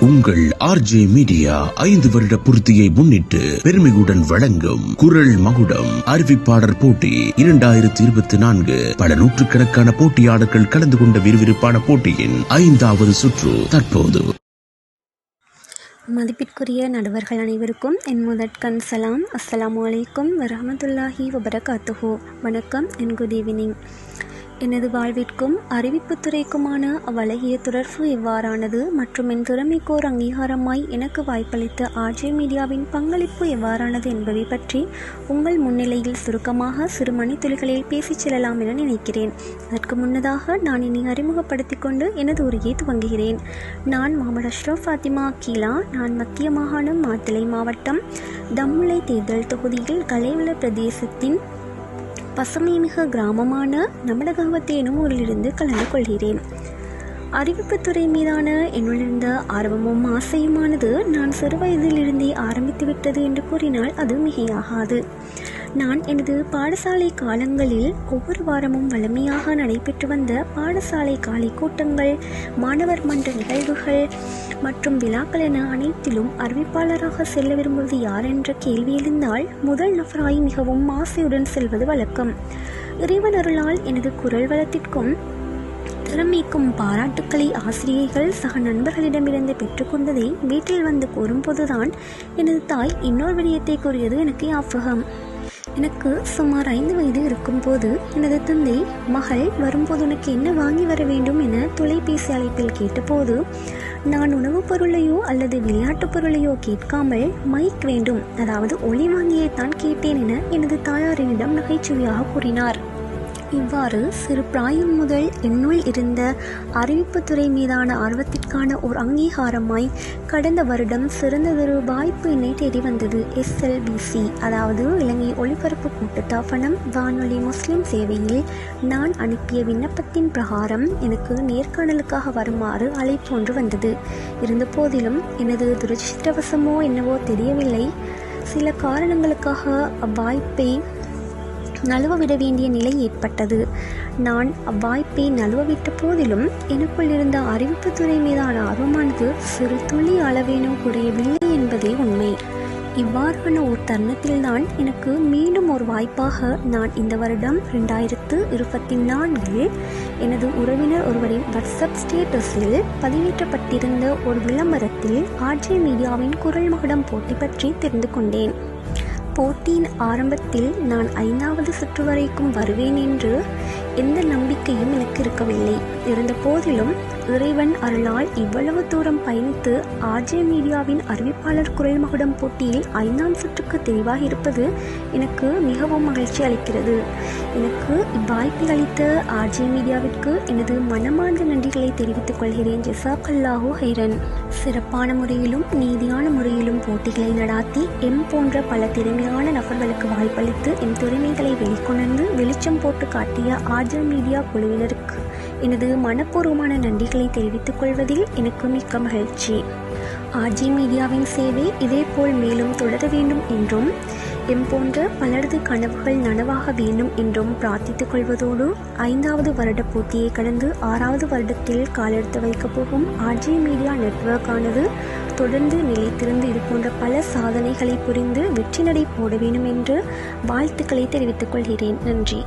உங்கள் RJ media 5 வருட பூர்த்தியை முன்னிட்டு பெருமையுடன் வழங்கும் குரல் மகுடம் அறிவிப்பாளர் போட்டி 2024. பல நூற்றுக்கணக்கான போட்டியாளர்கள் கலந்து கொண்ட விறுவிறுப்பான போட்டியின் 5வது சுற்று தற்போது. மதிப்பிற்குரிய நடுவர்கள் அனைவருக்கும் என் முதற்கண் சலாம். அஸ்ஸலாமு அலைக்கும் வரஹ்மத்துல்லாஹி வபரகாத்துஹு. வணக்கம் அண்ட் குட் ஈவினிங். எனது வாழ்விற்கும் அறிவிப்புத் துறைக்குமான அவ்வழகிய தொடர்பு எவ்வாறானது மற்றும் என் திறமைக்கோர் அங்கீகாரமாய் எனக்கு வாய்ப்பளித்த ஆர்ஜே மீடியாவின் பங்களிப்பு எவ்வாறானது என்பதை பற்றி உங்கள் முன்னிலையில் சுருக்கமாக சிறு மணித்துளிகளில் பேசிச் செல்லலாம் என நினைக்கிறேன். அதற்கு முன்னதாக நான் என்னை அறிமுகப்படுத்திக் கொண்டு எனது உரையை துவங்குகிறேன். நான் முகமது அஷ்ரஃப் ஃபாத்திமா கீலா. நான் மத்திய மாகாணம் மாத்தளை மாவட்டம் தம்முலை தேர்தல் தொகுதியில் கலைவள பிரதேசத்தின் பசுமைமிகு கிராமமான நமடகாவத்தை எனும் ஊரிலிருந்து கலந்து கொள்கிறேன். அறிவிப்புத்துறை மீதான என்னுள்ளிருந்த ஆர்வமும் ஆசையுமானது நான் சிறுவயதிலிருந்தே ஆரம்பித்துவிட்டது என்று கூறினால் அது மிகையாகாது. நான் எனது பாடசாலை காலங்களில் ஒவ்வொரு வாரமும் வலிமையாக நடைபெற்று வந்த பாடசாலை காலை கூட்டங்கள், மாணவர் மன்ற நிகழ்வுகள் மற்றும் விழாக்கள் என அனைத்திலும் அறிவிப்பாளராக செல்ல விரும்புவது யார் என்ற கேள்வி எழுந்தால் முதல் நபராய் மிகவும் ஆசையுடன் செல்வது வழக்கம். இறைவன் அருளால் எனது குரல் வளத்திற்கும் திறமைக்கும் பாராட்டுக்களை ஆசிரியர்கள் சக நண்பர்களிடமிருந்து பெற்றுக்கொண்டதை வீட்டில் வந்து கூறும்போதுதான் எனது தாய் இன்னொரு விடயத்தை கூறியது எனக்கு ஞாபகம். எனக்கு சுமார் 5 வயது இருக்கும்போது எனது தந்தை, மகள் வரும்போது உனக்கு என்ன வாங்கி வர வேண்டும் என தொலைபேசி அழைப்பில் கேட்டபோது நான் உணவுப் பொருளையோ அல்லது விளையாட்டுப் பொருளையோ கேட்காமல் மைக் வேண்டும், அதாவது ஒளி வாங்கியைத்தான் கேட்டேன் என எனது தாயாரிடம் நகைச்சுவையாக கூறினார். இவ்வாறு சிறு பிராயம் முதல் என்னுள் இருந்த அறிவிப்புத்துறை மீதான ஆர்வத்திற்கான ஒரு அங்கீகாரமாய் கடந்த வருடம் சிறந்ததொரு வாய்ப்பு என்னை தேடி வந்தது. SLBC, அதாவது இலங்கை ஒளிபரப்பு கூட்டுத்தாபனம் வானொலி முஸ்லிம் சேவையில் நான் அனுப்பிய விண்ணப்பத்தின் பிரகாரம் எனக்கு நேர்காணலுக்காக வருமாறு அழைப்பு ஒன்று வந்தது. இருந்த போதிலும் எனது துரதிர்ஷ்டவசமோ என்னவோ தெரியவில்லை, சில காரணங்களுக்காக அவ்வாய்ப்பை நழுவவிட வேண்டிய நிலை ஏற்பட்டது. நான் அவ்வாய்ப்பை நழுவவிட்ட போதிலும் எனக்குள் இருந்த அறிவிப்புத்துறை மீதான ஆர்வமானது சிறு துளி அளவேனும் குறையவில்லை என்பதே உண்மை. இவ்வாறான ஒரு தருணத்தில்தான் எனக்கு மீண்டும் ஒரு வாய்ப்பாக நான் இந்த வருடம் 2024 எனது உறவினர் ஒருவரின் வாட்ஸ்அப் ஸ்டேட்டஸில் பதிவேற்றப்பட்டிருந்த ஒரு விளம்பரத்தில் ஆர்ஜே மீடியாவின் குரல் மகுடம் போட்டி பற்றி தெரிந்து கொண்டேன். போட்டியின் ஆரம்பத்தில் நான் 5வது சுற்று வரைக்கும் வருவேன் என்று எந்த நம்பிக்கையும் எனக்கு இருக்கவில்லை. இருந்த போதிலும் இறைவன் அருளால் இவ்வளவு தூரம் பயணித்து ஆர்ஜே மீடியாவின் அறிவிப்பாளர் குரல் மகுடம் போட்டியில் 5ஆம் சுற்றுக்கு தெரிவாக இருப்பது எனக்கு மிகவும் மகிழ்ச்சி அளிக்கிறது. எனக்கு இவ்வாய்ப்பை அளித்த ஆர்ஜே மீடியாவிற்கு எனது மனமார்ந்த நன்றிகளை தெரிவித்துக் கொள்கிறேன். ஜஸாக்கல்லாஹு ஹைரன். சிறப்பான முறையிலும் நீதியான முறையிலும் போட்டிகளை நடாத்தி போன்ற பல திறமையான நபர்களுக்கு வாய்ப்பளித்து என் திறமைகளை வெளிக்கொணர்ந்து வெளிச்சம் போட்டு காட்டிய ஆர்ஜே மீடியா குழுவினருக்கு எனது மனப்பூர்வமான நன்றிகளை தெரிவித்துக் கொள்வதில் எனக்கு மிக்க மகிழ்ச்சி. ஆர்ஜே மீடியாவின் சேவை இதேபோல் மேலும் தொடர வேண்டும் என்றும் போன்ற பலரது கனவுகள் நனவாக வேண்டும் என்றும் பிரார்த்தித்துக் கொள்வதோடு 5வது வருட போட்டியை கடந்து 6வது வருடத்தில் காலெடுத்து வைக்கப் போகும் ஆர்ஜே மீடியா நெட்வொர்க் ஆனது தொடர்ந்து நிலைத்திருந்து இது போன்ற பல சாதனைகளை புரிந்து வெற்றி நடை போட வேண்டும் என்று வாழ்த்துக்களை தெரிவித்துக் கொள்கிறேன். நன்றி.